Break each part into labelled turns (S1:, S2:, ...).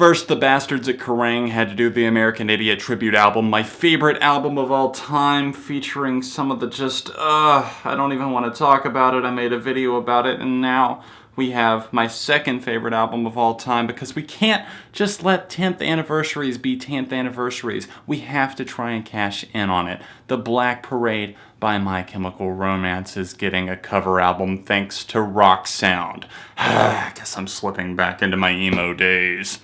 S1: First, the bastards at Kerrang had to do the American Idiot tribute album, my favorite album of all time, featuring some of the I don't even want to talk about it. I made a video about it, and now we have my second favorite album of all time, because we can't just let 10th anniversaries be 10th anniversaries. We have to try and cash in on it. The Black Parade by My Chemical Romance is getting a cover album thanks to Rock Sound. I guess I'm slipping back into my emo days.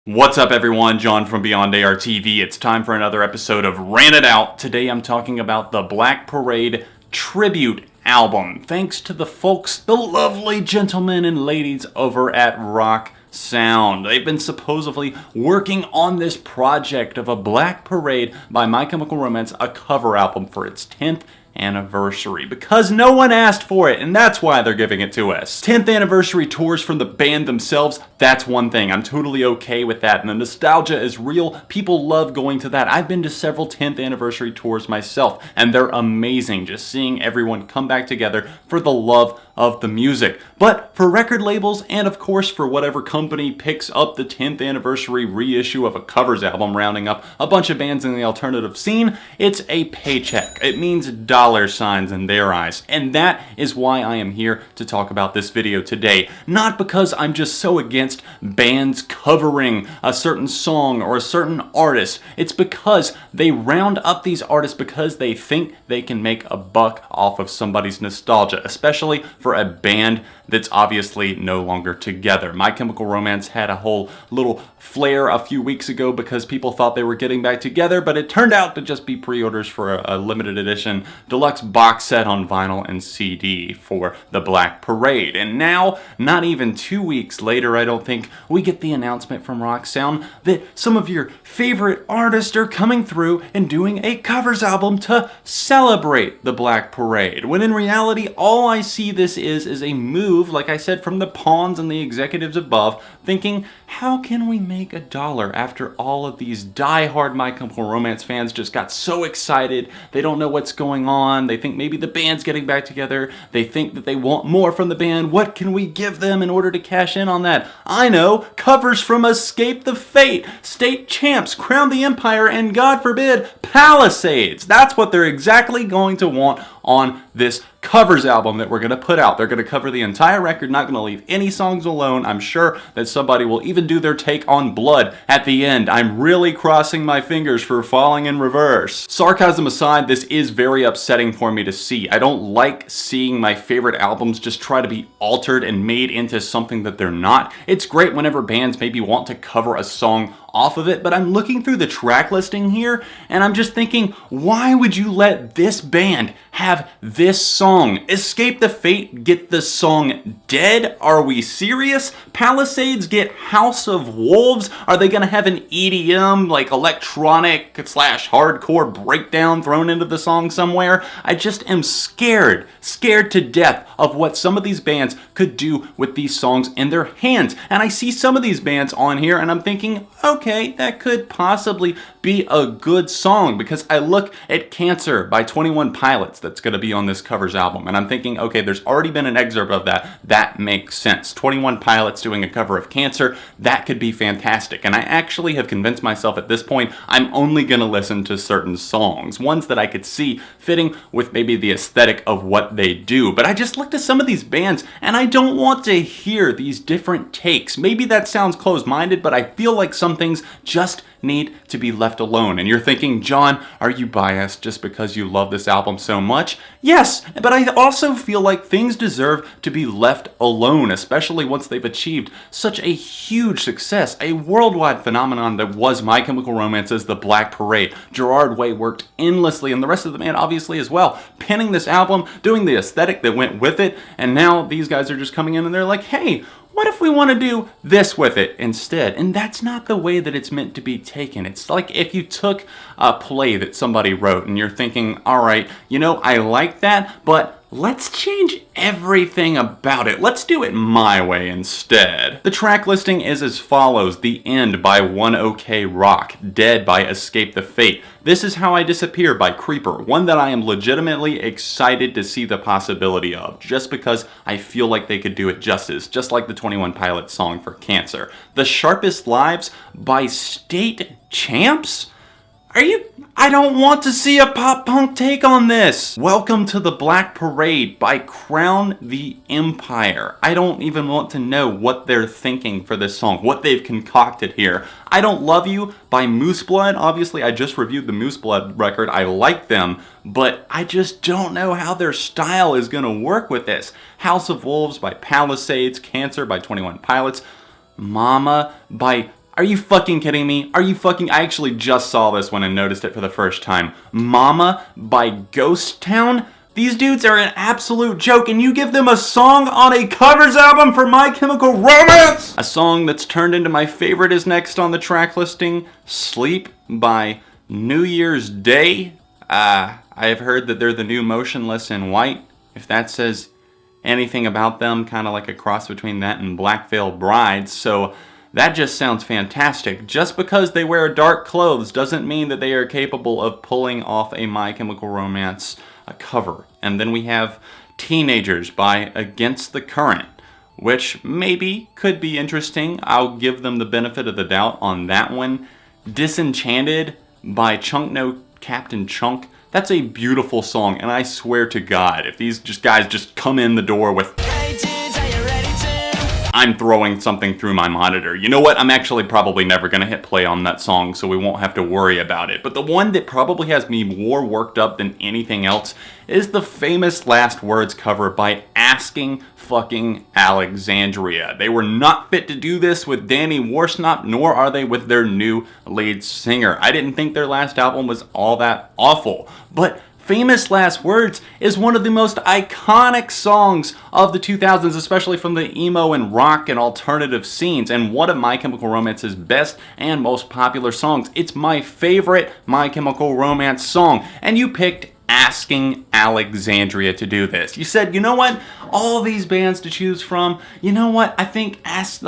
S1: What's up everyone, John from Beyond ARTV. It's time for another episode of Ran It Out. Today I'm talking about the Black Parade tribute album. Thanks to the folks, the lovely gentlemen and ladies over at Rock Sound. They've been supposedly working on this project of a Black Parade by My Chemical Romance, a cover album for its 10th anniversary, because no one asked for it, and that's why they're giving it to us. 10th anniversary tours from the band themselves, that's one thing. I'm totally okay with that, and the nostalgia is real. People love going to that. I've been to several 10th anniversary tours myself, and they're amazing, just seeing everyone come back together for the love of the music. But for record labels, and of course for whatever company picks up the 10th anniversary reissue of a covers album rounding up a bunch of bands in the alternative scene, it's a paycheck. It means dollar signs in their eyes. And that is why I am here to talk about this video today. Not because I'm just so against bands covering a certain song or a certain artist. It's because they round up these artists because they think they can make a buck off of somebody's nostalgia, especially for a band that's obviously no longer together. My Chemical Romance had a whole little flare a few weeks ago because people thought they were getting back together, but it turned out to just be pre-orders for a limited edition deluxe box set on vinyl and CD for the Black Parade. And now, not even 2 weeks later, I don't think, we get the announcement from Rock Sound that some of your favorite artists are coming through and doing a covers album to celebrate the Black Parade. When in reality, all I see this is a move, like I said, from the pawns and the executives above, thinking, how can we make $1 after all of these die-hard My Chemical Romance fans just got so excited? They don't know what's going on. They think maybe the band's getting back together. They think that they want more from the band. What can we give them in order to cash in on that? I know, covers from Escape the Fate, State Champs, Crown the Empire, and God forbid, Palisades. That's what they're exactly going to want on this covers album that we're going to put out. They're going to cover the entire record, not going to leave any songs alone. I'm sure that somebody will even do their take on Blood at the end. I'm really crossing my fingers for Falling in Reverse. Sarcasm aside, this is very upsetting for me to see. I don't like seeing my favorite albums just try to be altered and made into something that they're not. It's great whenever bands maybe want to cover a song off of it, but I'm looking through the track listing here and I'm just thinking, why would you let this band have this song? Escape the Fate get the song Dead? Are we serious? Palisades get House of Wolves? Are they gonna have an EDM, like electronic / hardcore breakdown thrown into the song somewhere? I just am scared to death of what some of these bands could do with these songs in their hands. And I see some of these bands on here and I'm thinking, okay, that could possibly be a good song, because I look at Cancer by 21 Pilots that's going to be on this covers album, and I'm thinking, okay, there's already been an excerpt of that. That makes sense. 21 Pilots doing a cover of Cancer, that could be fantastic. And I actually have convinced myself at this point I'm only going to listen to certain songs, ones that I could see fitting with maybe the aesthetic of what they do. But I just looked at some of these bands and I don't want to hear these different takes. Maybe that sounds closed-minded, but I feel like some things just need to be left alone. And you're thinking, John, are you biased just because you love this album so much? Yes, but I also feel like things deserve to be left alone, especially once they've achieved such a huge success, a worldwide phenomenon that was My Chemical Romance's The Black Parade. Gerard Way worked endlessly, and the rest of the band obviously as well, penning this album, doing the aesthetic that went with it, and now these guys are just coming in and they're like, hey, what if we want to do this with it instead? And that's not the way that it's meant to be taken. It's like if you took a play that somebody wrote and you're thinking, all right, you know, I like that, but let's change everything about it. Let's do it my way instead. The track listing is as follows: The End by One OK Rock, Dead by Escape the Fate, This Is How I Disappear by Creeper, one that I am legitimately excited to see the possibility of, just because I feel like they could do it justice, just like the 21 Pilots song for Cancer. The Sharpest Lives by State Champs? I don't want to see a pop-punk take on this! Welcome to the Black Parade by Crown the Empire. I don't even want to know what they're thinking for this song, what they've concocted here. I Don't Love You by Moose Blood. Obviously, I just reviewed the Moose Blood record. I like them, but I just don't know how their style is going to work with this. House of Wolves by Palisades, Cancer by 21 Pilots, Mama by... Are you fucking kidding me? I actually just saw this one and noticed it for the first time. Mama by Ghost Town? These dudes are an absolute joke, and you give them a song on a covers album for My Chemical Romance? A song that's turned into my favorite is next on the track listing. Sleep by New Year's Day. I have heard that they're the new Motionless in White. If that says anything about them, kind of like a cross between that and Black Veil Brides, so... that just sounds fantastic. Just because they wear dark clothes doesn't mean that they are capable of pulling off a My Chemical Romance cover. And then we have Teenagers by Against the Current, which maybe could be interesting. I'll give them the benefit of the doubt on that one. Disenchanted by Chunk No Captain Chunk. That's a beautiful song, and I swear to God, if these guys just come in the door with... I'm throwing something through my monitor. You know what? I'm actually probably never going to hit play on that song, so we won't have to worry about it. But the one that probably has me more worked up than anything else is the famous Last Words cover by Asking Fucking Alexandria. They were not fit to do this with Danny Worsnop, nor are they with their new lead singer. I didn't think their last album was all that awful, but Famous Last Words is one of the most iconic songs of the 2000s, especially from the emo and rock and alternative scenes, and one of My Chemical Romance's best and most popular songs. It's my favorite My Chemical Romance song, and you picked Asking Alexandria to do this. You said, you know what? All these bands to choose from. You know what? I think let's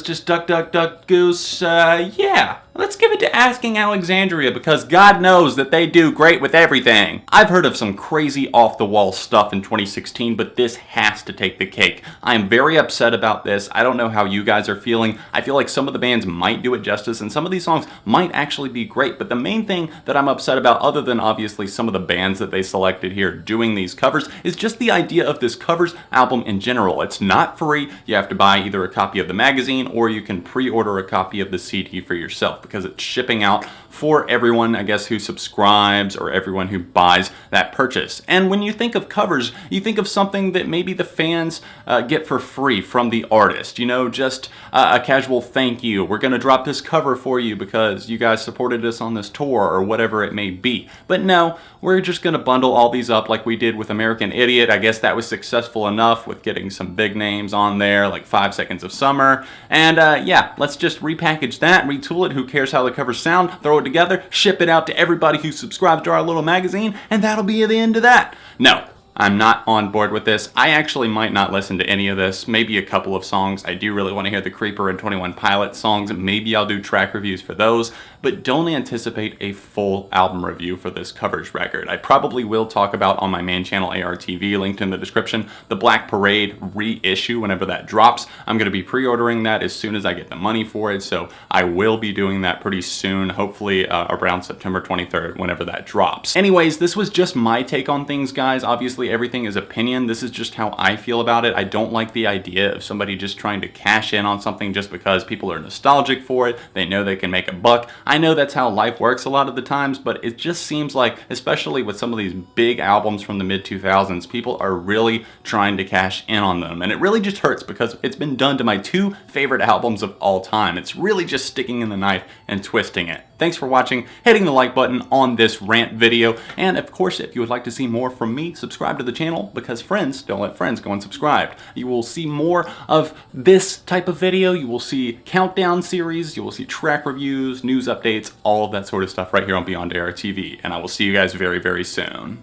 S1: just duck goose. Yeah. Let's give it to Asking Alexandria, because God knows that they do great with everything. I've heard of some crazy off-the-wall stuff in 2016, but this has to take the cake. I am very upset about this. I don't know how you guys are feeling. I feel like some of the bands might do it justice, and some of these songs might actually be great, but the main thing that I'm upset about, other than obviously some of the bands that they selected here doing these covers, is just the idea of this covers album in general. It's not free. You have to buy either a copy of the magazine, or you can pre-order a copy of the CD for yourself, because it's shipping out for everyone, I guess, who subscribes or everyone who buys that purchase. And when you think of covers, you think of something that maybe the fans get for free from the artist. You know, just a casual thank you. We're going to drop this cover for you because you guys supported us on this tour, or whatever it may be. But no, we're just going to bundle all these up like we did with American Idiot. I guess that was successful enough with getting some big names on there, like 5 Seconds of Summer. And yeah, let's just repackage that, retool it. Who cares how the covers sound? Throw it together, ship it out to everybody who subscribes to our little magazine, and that'll be the end of that. No, I'm not on board with this. I actually might not listen to any of this, maybe a couple of songs. I do really want to hear the Creeper and 21 Pilots songs. Maybe I'll do track reviews for those, but don't anticipate a full album review for this covers record. I probably will talk about on my main channel, ARTV, linked in the description, the Black Parade reissue whenever that drops. I'm going to be pre-ordering that as soon as I get the money for it, so I will be doing that pretty soon, hopefully around September 23rd, whenever that drops. Anyways, this was just my take on things, guys. Obviously, everything is opinion. This is just how I feel about it. I don't like the idea of somebody just trying to cash in on something just because people are nostalgic for it. They know they can make a buck. I know that's how life works a lot of the times, but it just seems like, especially with some of these big albums from the mid-2000s, people are really trying to cash in on them. And it really just hurts because it's been done to my 2 favorite albums of all time. It's really just sticking in the knife and twisting it. Thanks for watching, hitting the like button on this rant video, and of course, if you would like to see more from me, subscribe to the channel, because friends don't let friends go unsubscribed. You will see more of this type of video. You will see countdown series, you will see track reviews, news updates, all of that sort of stuff right here on Beyond ARTV, and I will see you guys very, very soon.